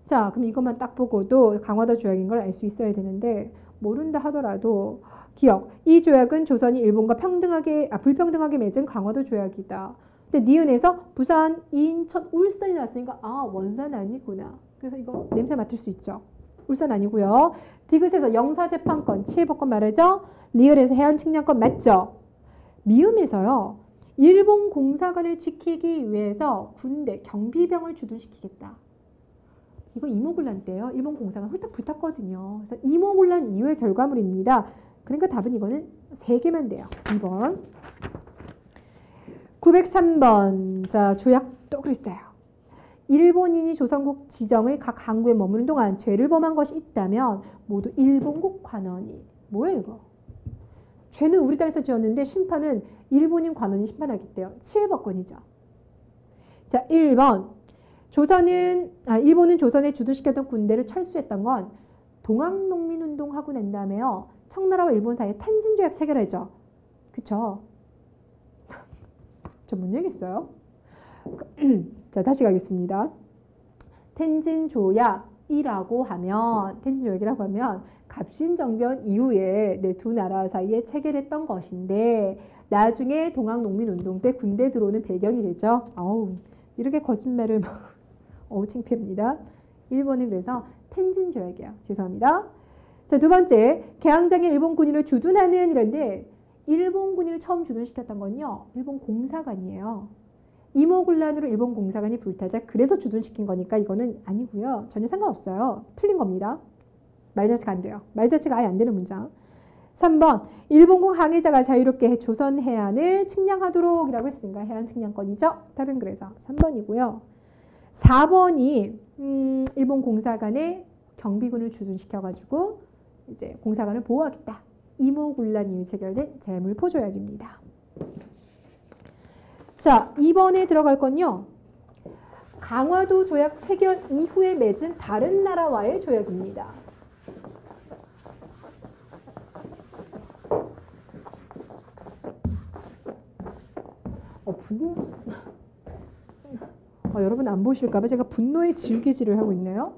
자, 그럼 이것만 딱 보고도 강화도 조약인 걸 알 수 있어야 되는데 모른다 하더라도 기억. 이 조약은 조선이 일본과 불평등하게 맺은 강화도 조약이다. 근데 니은에서 부산, 인천, 울산이 나왔으니까 아, 원산 아니구나. 그래서 이거 냄새 맡을 수 있죠. 울산 아니고요. 디귿에서 영사재판권, 치해법권 말하죠. 리을에서 해안측량권 맞죠. 미음에서요. 일본 공사관을 지키기 위해서 군대, 경비병을 주둔시키겠다. 이거 이모군란 때요. 일본 공사관 홀딱 붙었거든요. 그래서 이모군란 이후의 결과물입니다. 그러니까 답은 이거는 3개만 돼요. 2번. 903번. 자, 조약 또 그랬어요. 일본인이 조선국 지정의 각 항구에 머무는 동안 죄를 범한 것이 있다면 모두 일본국 관원이. 뭐예요 이거? 죄는 우리 땅에서 지었는데 심판은 일본인 관원이 심판하겠대요. 치외법권이죠. 자, 1번. 일본은 조선에 주둔시켰던 군대를 철수했던 건 동학농민운동하고 난 다음에요. 청나라와 일본 사이에 텐진조약 체결하죠. 그쵸? 저 못 얘기했어요? 자, 다시 가겠습니다. 텐진조약이라고 하면 갑신정변 이후에 두 나라 사이에 체결했던 것인데 나중에 동학농민운동 때 군대 들어오는 배경이 되죠. 아우, 이렇게 거짓말을 어우, 창피합니다. 1번은 그래서 텐진조약이에요. 죄송합니다. 자, 두 번째, 개항장에 일본 군인을 주둔하는 이런데 일본 군인을 처음 주둔시켰던 건요. 일본 공사관이에요. 이모군란으로 일본 공사관이 불타자 그래서 주둔시킨 거니까 이거는 아니고요. 전혀 상관없어요. 틀린 겁니다. 말자체가 안 돼요. 말자체가 아예 안 되는 문장. 3번, 일본군 항해자가 자유롭게 조선 해안을 측량하도록 이라고 했으니까 해안 측량권이죠. 답은 그래서 3번이고요. 4번이 일본 공사관에 경비군을 주둔시켜가지고 이제 공사관을 보호하겠다. 이모군란 이후 체결된 재물포조약입니다. 자, 2번에 들어갈 건요. 강화도 조약 체결 이후에 맺은 다른 나라와의 조약입니다. 여러분 안 보실까봐 제가 분노의 질개질을 하고 있네요.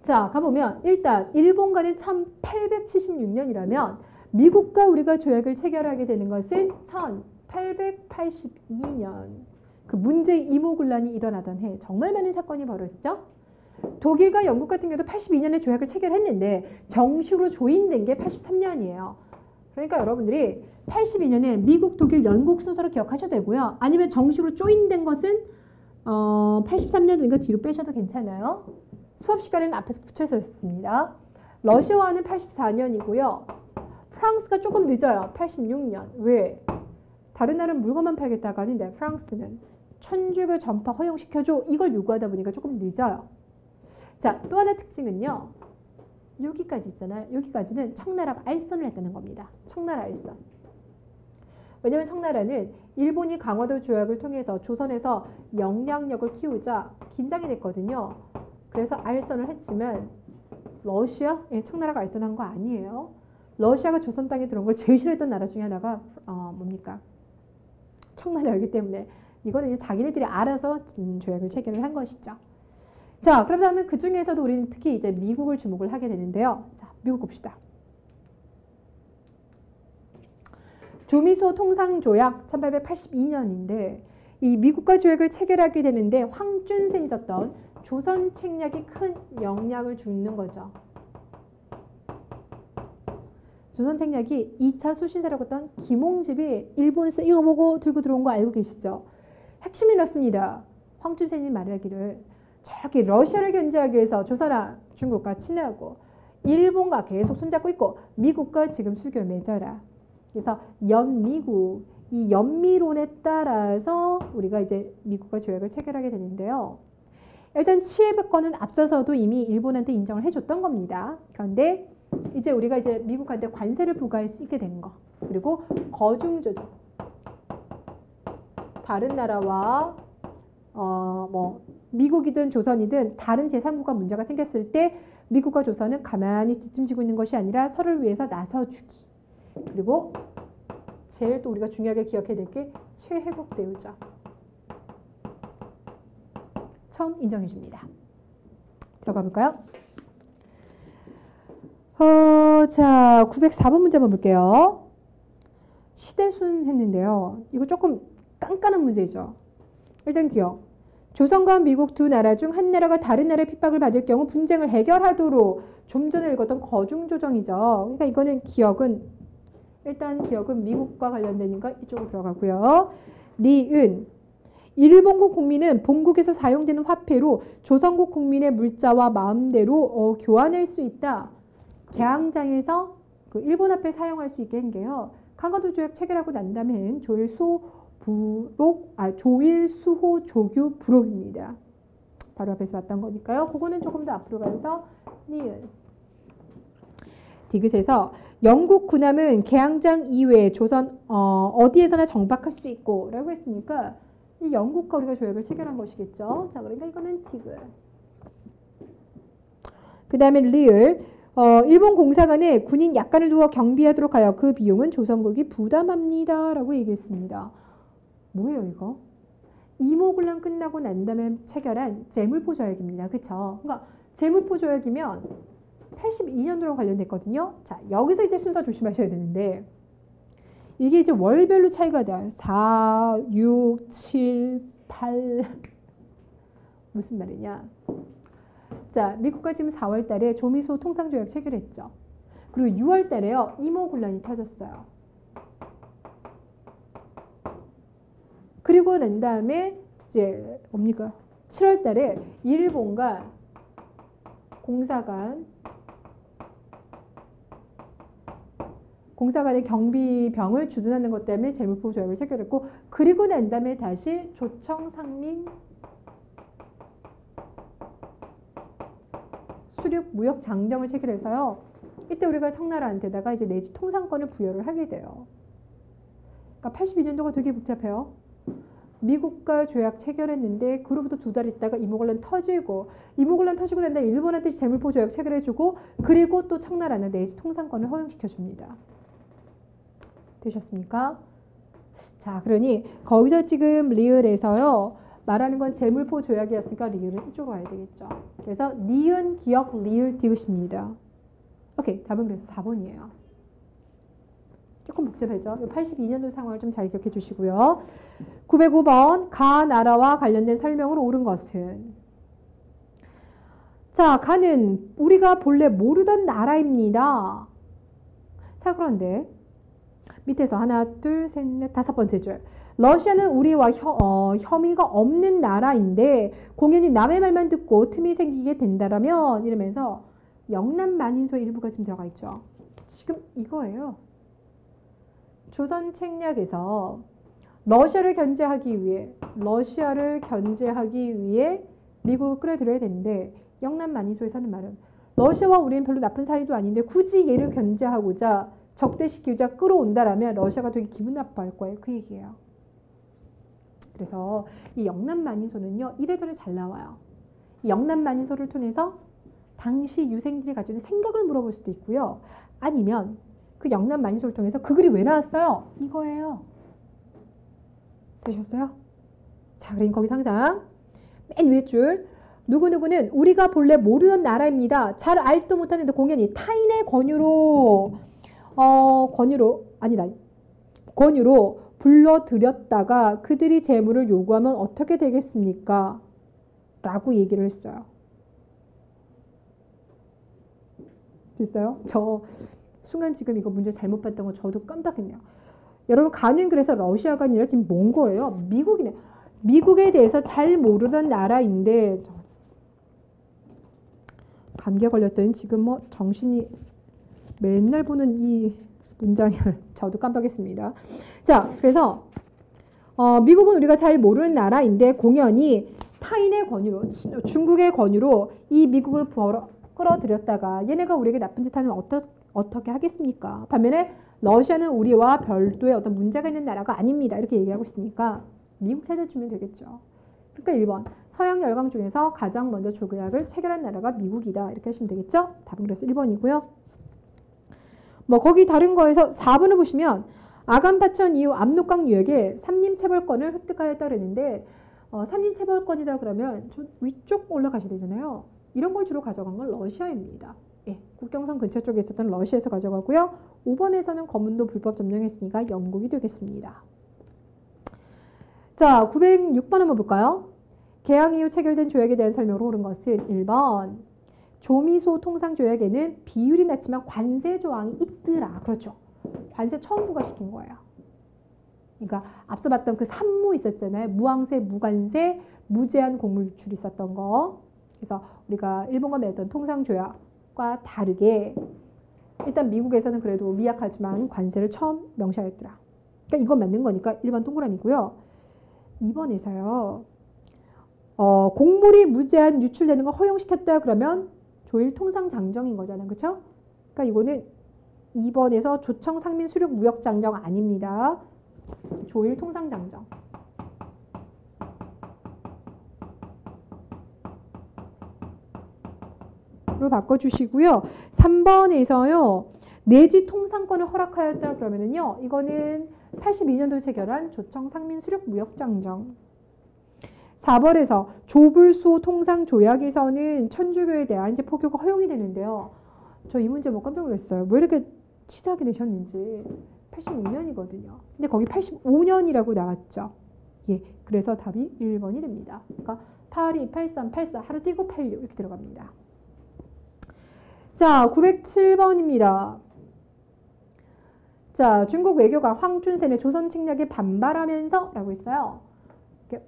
자, 가보면 일단 일본과는 1876년이라면 미국과 우리가 조약을 체결하게 되는 것은 1882년. 그 문제의 이모군란이 일어나던 해 정말 많은 사건이 벌어지죠. 독일과 영국 같은 경우도 82년에 조약을 체결했는데 정식으로 조인된 게 83년이에요. 그러니까 여러분들이 82년에 미국, 독일, 영국 순서로 기억하셔도 되고요. 아니면 정식으로 조인된 것은 83년도니까 뒤로 빼셔도 괜찮아요. 수업 시간에는 앞에서 붙여서 했습니다. 러시아와는 84년이고요. 프랑스가 조금 늦어요. 86년. 왜? 다른 나라는 물건만 팔겠다가 아닌데 프랑스는 천주교 전파 허용시켜줘. 이걸 요구하다 보니까 조금 늦어요. 자, 또 하나 특징은요. 여기까지 있잖아요. 여기까지는 청나라가 알선을 했다는 겁니다. 청나라 알선. 왜냐하면 청나라는 일본이 강화도 조약을 통해서 조선에서 영향력을 키우자 긴장이 됐거든요. 그래서 알선을 했지만 러시아? 예, 청나라가 알선한 거 아니에요. 러시아가 조선 땅에 들어온 걸 제일 싫어했던 나라 중에 하나가 뭡니까? 청나라이기 때문에 이거는 이제 자기네들이 알아서 조약을 체결을 한 것이죠. 자, 그렇다면 그 중에서도 우리는 특히 이제 미국을 주목을 하게 되는데요. 자, 미국 봅시다. 조미소 통상조약 1882년인데 이 미국과 조약을 체결하게 되는데 황준센이 썼던 조선 책략이 큰 영향을 주는 거죠. 조선 책략이 2차 수신사라고 했던 김홍집이 일본에서 이거 보고 들고 들어온 거 알고 계시죠? 핵심이 이렇습니다. 황준센이 말하기를 저기 러시아를 견제하기 위해서 조선아 중국과 친하고 일본과 계속 손잡고 있고 미국과 지금 수교 맺어라. 그래서 연미국, 이 연미론에 따라서 우리가 이제 미국과 조약을 체결하게 되는데요. 일단 치해법권은 앞서서도 이미 일본한테 인정을 해줬던 겁니다. 그런데 이제 우리가 이제 미국한테 관세를 부과할 수 있게 된 거. 그리고 거중조정. 다른 나라와 뭐 미국이든 조선이든 다른 제3국가 문제가 생겼을 때 미국과 조선은 가만히 뒷짐지고 있는 것이 아니라 서로를 위해서 나서주기. 그리고 제일 또 우리가 중요하게 기억해야 될 게 최혜국 대우죠. 처음 인정해 줍니다. 들어가 볼까요? 자, 904번 문제 한번 볼게요. 시대순 했는데요. 이거 조금 깐깐한 문제죠. 일단 기억. 조선과 미국 두 나라 중 한 나라가 다른 나라의 핍박을 받을 경우 분쟁을 해결하도록 좀 전에 읽었던 거중조정이죠. 그러니까 이거는 기억은 일단 기억은 미국과 관련되니까 이쪽으로 들어가고요. 니은 일본국 국민은 본국에서 사용되는 화폐로 조선국 국민의 물자와 마음대로 교환할 수 있다. 개항장에서 그 일본 화폐 사용할 수 있게 한 게요. 강화도 조약 체결하고 난 다음엔 조일수호 조규 부록입니다. 바로 앞에서 봤던 거니까요. 그거는 조금 더 앞으로 가서 니은. 디귿에서 영국 군함은 개항장 이외에 조선 어디에서나 정박할 수 있고 라고 했으니까 이 영국과 우리가 조약을 체결한 것이겠죠. 자, 그러니까 이거는 디귿. 그 다음에 리을. 일본 공사관에 군인 약관을 두어 경비하도록 하여 그 비용은 조선국이 부담합니다. 라고 얘기했습니다. 뭐예요 이거? 이모군란 끝나고 난 다음에 체결한 재물포 조약입니다. 그쵸? 그러니까 재물포 조약이면 82년도랑 관련됐거든요. 자, 여기서 이제 순서 조심하셔야 되는데 이게 이제 월별로 차이가 나요. 4, 6, 7, 8 무슨 말이냐? 자, 미국과 지금 4월 달에 조미소 통상조약 체결했죠. 그리고 6월 달에요. 이모군란이 터졌어요. 그리고 난 다음에 이제 뭡니까? 7월 달에 일본과 공사관의 경비병을 주둔하는 것 때문에 재물포 조약을 체결했고 그리고 난 다음에 다시 조청 상민 수륙 무역 장정을 체결해서요. 이때 우리가 청나라한테다가 이제 내지 통상권을 부여를 하게 돼요. 그러니까 82년도가 되게 복잡해요. 미국과 조약 체결했는데 그로부터 2달 있다가 이모군란 터지고 난 다음에 일본한테 재물포 조약 체결해주고 그리고 또 청나라는 내지 통상권을 허용시켜줍니다. 되셨습니까? 자, 그러니 거기서 지금 리을에서요. 말하는 건 재물포 조약이었으니까 리을은 이쪽으로 와야 되겠죠. 그래서 니은, 기억, 리을, 디귿입니다. 오케이, 답은 그래서 4번이에요. 조금 복잡하죠. 82년도 상황을 좀 잘 기억해 주시고요. 905번 가 나라와 관련된 설명으로 옳은 것은 자, 가는 우리가 본래 모르던 나라입니다. 자, 그런데 밑에서 하나, 둘, 셋, 넷, 5번째 줄. 러시아는 우리와 혐의가 없는 나라인데 공연히 남의 말만 듣고 틈이 생기게 된다라면 이러면서 영남 만인소의 일부가 지금 들어가 있죠. 지금 이거예요. 조선 책략에서 러시아를 견제하기 위해 미국을 끌어들여야 되는데 영남 만인소에서 하는 말은 러시아와 우리는 별로 나쁜 사이도 아닌데 굳이 얘를 견제하고자 적대시키자 끌어온다라면 러시아가 되게 기분 나빠할 거예요. 그 얘기예요. 그래서 이 영남 만인소는요. 이래저래 잘 나와요. 이 영남 만인소를 통해서 당시 유생들이 가지고 있는 생각을 물어볼 수도 있고요. 아니면 그 영남 만인소를 통해서 그 글이 왜 나왔어요? 이거예요. 되셨어요? 자, 그러니 거기서 항상 맨 위에 줄 누구누구는 우리가 본래 모르던 나라입니다. 잘 알지도 못하는데 공연히 타인의 권유로 권유로 불러들였다가 그들이 재물을 요구하면 어떻게 되겠습니까? 라고 얘기를 했어요. 됐어요? 저 순간 지금 이거 문제 잘못 봤던 거 저도 깜빡했네요. 여러분 가는 그래서 러시아가 아니라 지금 뭔 거예요? 미국이네. 미국에 대해서 잘 모르던 나라인데 감기에 걸렸더니 지금 뭐 정신이 맨날 보는 이 문장을 저도 깜빡했습니다. 자, 그래서 미국은 우리가 잘 모르는 나라인데 공연히 타인의 권유로 중국의 권유로 이 미국을 끌어들였다가 얘네가 우리에게 나쁜 짓 하면 어떻게 하겠습니까? 반면에 러시아는 우리와 별도의 어떤 문제가 있는 나라가 아닙니다. 이렇게 얘기하고 있으니까 미국 찾아주면 되겠죠. 그러니까 1번 서양 열강 중에서 가장 먼저 조약을 체결한 나라가 미국이다. 이렇게 하시면 되겠죠. 답은 그래서 1번이고요. 뭐 거기 다른 거에서 4번을 보시면 아간 파천 이후 압록강 유역에 삼림체벌권을 획득하였다 그랬는데 삼림체벌권이다 그러면 저 위쪽 올라가셔야 되잖아요. 이런 걸 주로 가져간 건 러시아입니다. 예, 국경선 근처 쪽에 있었던 러시아에서 가져가고요. 5번에서는 거문도 불법 점령했으니까 영국이 되겠습니다. 자, 906번 한번 볼까요? 개항 이후 체결된 조약에 대한 설명으로 옳은 것은 1번 조미소 통상조약에는 비율이 낮지만 관세 조항이 있더라. 그렇죠. 관세 처음 부과시킨 거예요. 그러니까 앞서 봤던 그 산무 있었잖아요. 무항세, 무관세, 무제한 곡물 유출이 있었던 거. 그래서 우리가 일본과 맺었던 통상조약과 다르게 일단 미국에서는 그래도 미약하지만 관세를 처음 명시하였더라. 그러니까 이건 맞는 거니까 1번 동그라미고요. 2번에서요. 곡물이 무제한 유출되는 거 허용시켰다 그러면 조일 통상장정인 거잖아요. 그렇죠? 그러니까 이거는 2번에서 조청 상민 수륙 무역 장정 아닙니다. 조일 통상장정. 로 바꿔주시고요. 3번에서요. 내지 통상권을 허락하였다 그러면은요. 이거는 82년도에 체결한 조청 상민 수륙 무역 장정. 4번에서 조불소 통상 조약에서는 천주교에 대한 이제 포교가 허용이 되는데요. 저 이 문제 뭐 깜짝 놀랐어요. 왜 이렇게 치사하게 내셨는지. 86년이거든요. 근데 거기 85년이라고 나왔죠. 예, 그래서 답이 1번이 됩니다. 그러니까 82, 83, 84 하루 띄고 86 이렇게 들어갑니다. 자, 907번입니다. 자, 중국 외교가 황춘센의 조선 침략에 반발하면서 라고 했어요.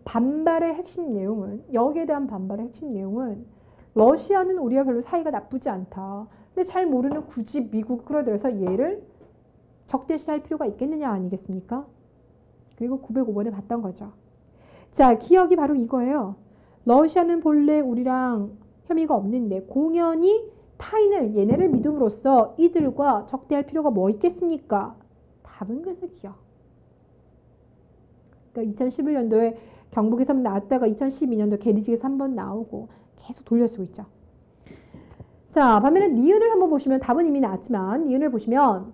반발의 핵심 내용은 여기에 대한 반발의 핵심 내용은 러시아는 우리와 별로 사이가 나쁘지 않다. 근데 잘 모르는 굳이 미국 끌어들여서 얘를 적대시할 필요가 있겠느냐 아니겠습니까? 그리고 905번에 봤던 거죠. 자, 기억이 바로 이거예요. 러시아는 본래 우리랑 혐의가 없는데 공연히 타인을 얘네를 믿음으로써 이들과 적대할 필요가 뭐 있겠습니까? 답은 그래서 기억. 그러니까 2011년도에 경북에서 나왔다가 2012년도 게리직에서 한번 나오고 계속 돌려쓰고 있죠. 자, 반면에 니은을 한번 보시면 답은 이미 나왔지만 니은을 보시면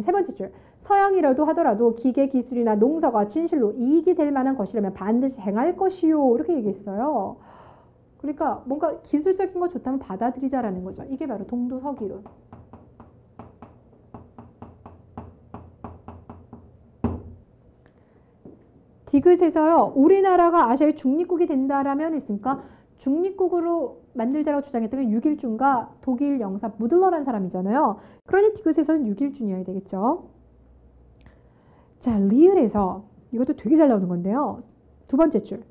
세 번째 줄 서양이라도 하더라도 기계 기술이나 농사가 진실로 이익이 될 만한 것이라면 반드시 행할 것이요 이렇게 얘기했어요. 그러니까 뭔가 기술적인 거 좋다면 받아들이자라는 거죠. 이게 바로 동도서기론. 디귿에서요. 우리나라가 아시아의 중립국이 된다라면 했으니까 중립국으로 만들자라고 주장했던 게 6일준과 독일 영사 무들러라는 사람이잖아요. 그러니 디귿에서는 6일준이어야 되겠죠. 자, 리을에서 이것도 되게 잘 나오는 건데요. 두 번째 줄.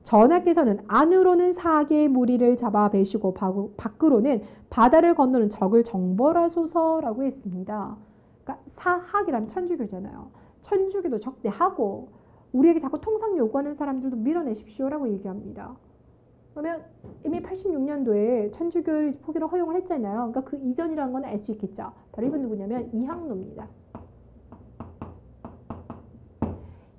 전하께서는 안으로는 사계의 무리를 잡아 베시고 밖으로는 바다를 건너는 적을 정벌하소서라고 했습니다. 그러니까 사학이라면 천주교잖아요. 천주교도 적대하고 우리에게 자꾸 통상 요구하는 사람들도 밀어내십시오라고 얘기합니다. 그러면 이미 86년도에 천주교 포기를 허용을 했잖아요. 그러니까 그 이전이라는 건 알 수 있겠죠. 바로 이건 누구냐면 이항로입니다.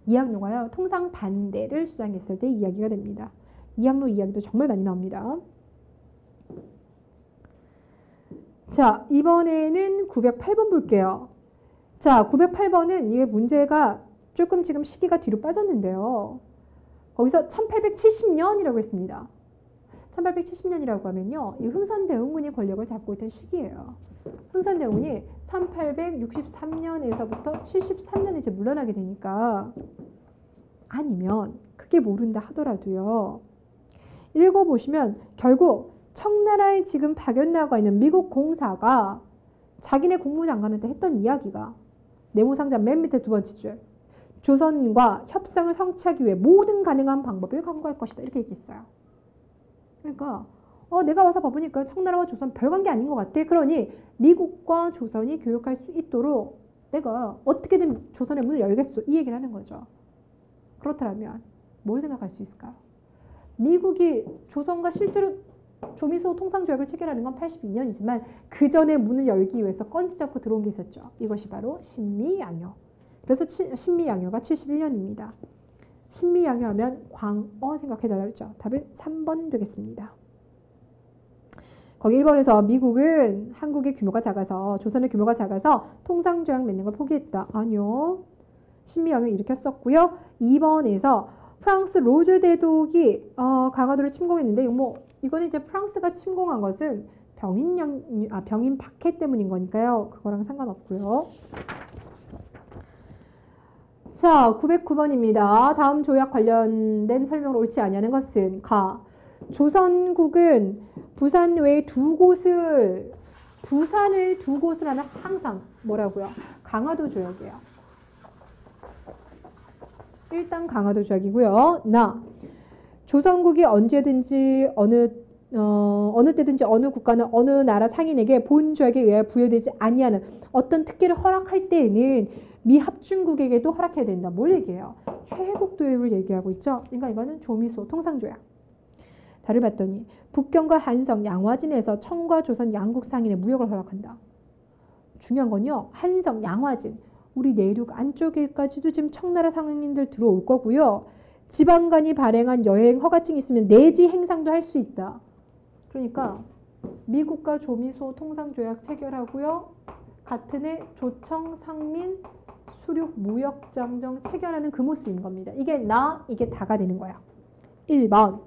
이항로가요. 통상 반대를 주장했을 때 이야기가 됩니다. 이항로 이야기도 정말 많이 나옵니다. 자, 이번에는 908번 볼게요. 자, 908번은 이게 문제가 조금 지금 시기가 뒤로 빠졌는데요. 거기서 1870년이라고 했습니다. 1870년이라고 하면요. 이 흥선대원군이 권력을 잡고 있던 시기예요. 흥선대원군이 1863년에서부터 73년에 이제 물러나게 되니까 아니면 그게 모른다 하더라도요. 읽어보시면 결국 청나라에 지금 파견나가 있는 미국 공사가 자기네 국무장관한테 했던 이야기가 네모상자 맨 밑에 두 번째 줄 조선과 협상을 성취하기 위해 모든 가능한 방법을 강구할 것이다 이렇게 얘기했어요. 그러니까 내가 와서 봐보니까 청나라와 조선 별 관계 아닌 것 같아. 그러니 미국과 조선이 교역할 수 있도록 내가 어떻게든 조선의 문을 열겠어 이 얘기를 하는 거죠. 그렇다면 뭘 생각할 수 있을까요? 미국이 조선과 실제로 조미소 통상조약을 체결하는 건 82년이지만 그 전에 문을 열기 위해서 건지 잡고 들어온 게 있었죠. 이것이 바로 신미양요. 그래서 신미양요가 71년입니다. 신미양요하면 광어 생각해달라고 했죠. 답은 3번 되겠습니다. 거기 1번에서 미국은 한국의 규모가 작아서 조선의 규모가 작아서 통상조약 맺는 걸 포기했다. 아니요. 신미양요 일으켰었고요. 2번에서 프랑스 로즈 대독이 강화도를 침공했는데 이거는 이제 프랑스가 침공한 것은 병인 박해 때문인 거니까요. 그거랑 상관없고요. 자, 909번입니다. 다음 조약 관련된 설명을 옳지 아니하는 것은 가. 조선국은 부산 외 두 곳을 하면 항상 뭐라고요? 강화도 조약이에요. 일단 강화도 조약이고요. 조선국이 언제든지 어느 때든지 어느 국가는 어느 나라 상인에게 본 조약에 의해 부여되지 아니하는 어떤 특기를 허락할 때에는 미합중국에게도 허락해야 된다. 뭘 얘기해요? 최국 도입을 얘기하고 있죠. 그러니까 이거는 조미소 통상조약. 달을 봤더니 북경과 한성, 양화진에서 청과 조선 양국 상인의 무역을 허락한다. 중요한 건요. 한성, 양화진 우리 내륙 안쪽에까지도 지금 청나라 상인들 들어올 거고요. 지방간이 발행한 여행 허가증이 있으면 내지 행상도 할 수 있다. 그러니까 미국과 조미소 통상조약 체결하고요. 같은 해 조청 상민 수륙 무역장정 체결하는 그 모습인 겁니다. 이게 이게 다가 되는 거야. 1번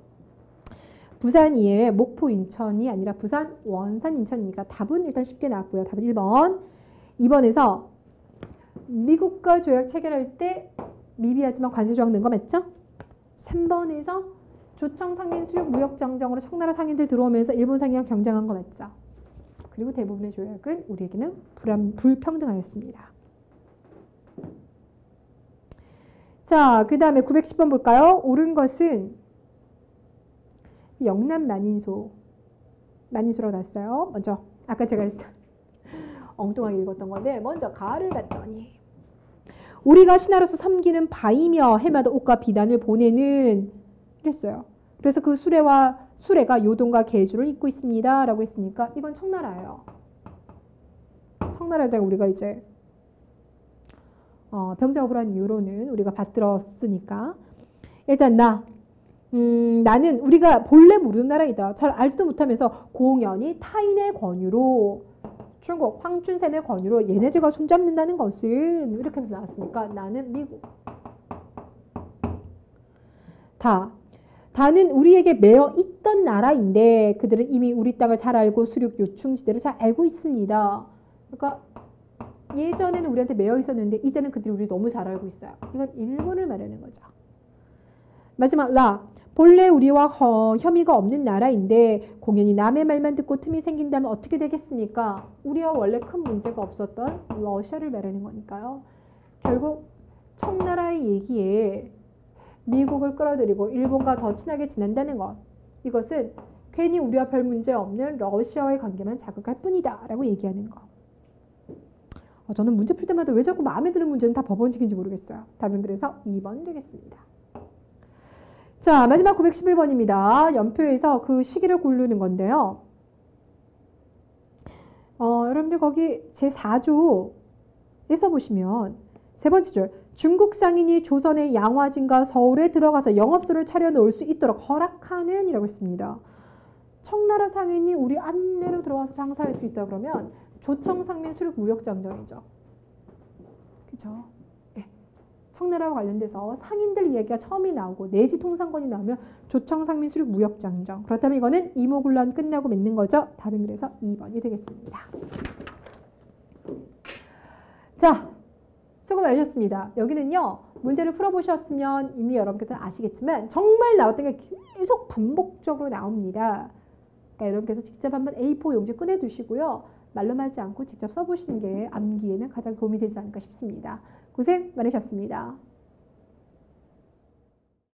부산 이외에 목포 인천이 아니라 부산 원산 인천이니까 답은 일단 쉽게 나왔고요. 답은 1번. 2번에서 미국과 조약 체결할 때 미비하지만 관세 조항 넣은 거 맞죠? 3번에서 조청 상인 수륙 무역장정으로 청나라 상인들 들어오면서 일본 상인과 경쟁한 거 맞죠? 그리고 대부분의 조약은 우리에게는 불평등하였습니다. 자, 그 다음에 910번 볼까요? 옳은 것은 영남 만인소라고 났어요. 먼저 아까 제가 엉뚱하게 읽었던 건데 먼저 가를 봤더니 우리가 신하로서 섬기는 바이며 해마다 옷과 비단을 보내는 이랬어요. 그래서 그 수레가 요동과 계주를 입고 있습니다. 라고 했으니까 이건 청나라예요. 청나라에다가 우리가 이제 병자호흡을 한 이후로는 우리가 받들었으니까 일단 나는 우리가 본래 모르는 나라이다. 잘 알지도 못하면서 공연히 타인의 권유로 중국 황춘센의 권유로 얘네들과 손잡는다는 것은 이렇게 해서 나왔으니까 나는 미국. 다는 우리에게 매여 있던 나라인데 그들은 이미 우리 땅을 잘 알고 수륙 요충지대를 잘 알고 있습니다. 그러니까 예전에는 우리한테 매여 있었는데 이제는 그들이 우리 너무 잘 알고 있어요. 이건 일본을 말하는 거죠. 마지막 본래 우리와 혐의가 없는 나라인데 공연히 남의 말만 듣고 틈이 생긴다면 어떻게 되겠습니까? 우리와 원래 큰 문제가 없었던 러시아를 말하는 거니까요. 결국 청나라의 얘기에 미국을 끌어들이고 일본과 더 친하게 지낸다는 것. 이것은 괜히 우리와 별 문제 없는 러시아와의 관계만 자극할 뿐이다 라고 얘기하는 것. 저는 문제 풀 때마다 왜 자꾸 마음에 드는 문제는 다 법원식인지 모르겠어요. 답은 그래서 2번 되겠습니다. 자, 마지막 911번입니다. 연표에서 그 시기를 고르는 건데요. 여러분들 거기 제4조에서 보시면 세 번째 줄 중국 상인이 조선의 양화진과 서울에 들어가서 영업소를 차려놓을 수 있도록 허락하는 이라고 했습니다. 청나라 상인이 우리 안내로 들어와서 장사할 수 있다 그러면 조청 상민 수륙 무역장정이죠. 그죠? 네. 청나라와 관련돼서 상인들 이야기가 처음이 나오고 내지 통상권이 나오면 조청, 상민, 수륙, 무역장정. 그렇다면 이거는 이모군란 끝나고 맺는 거죠. 답은 그래서 2번이 되겠습니다. 자, 수고 많으셨습니다. 여기는요. 문제를 풀어보셨으면 이미 여러분께서 아시겠지만 정말 나왔던 게 계속 반복적으로 나옵니다. 그러니까 여러분께서 직접 한번 A4 용지 꺼내두시고요. 말로만 하지 않고 직접 써보시는 게 암기에는 가장 도움이 되지 않을까 싶습니다. 고생 많으셨습니다.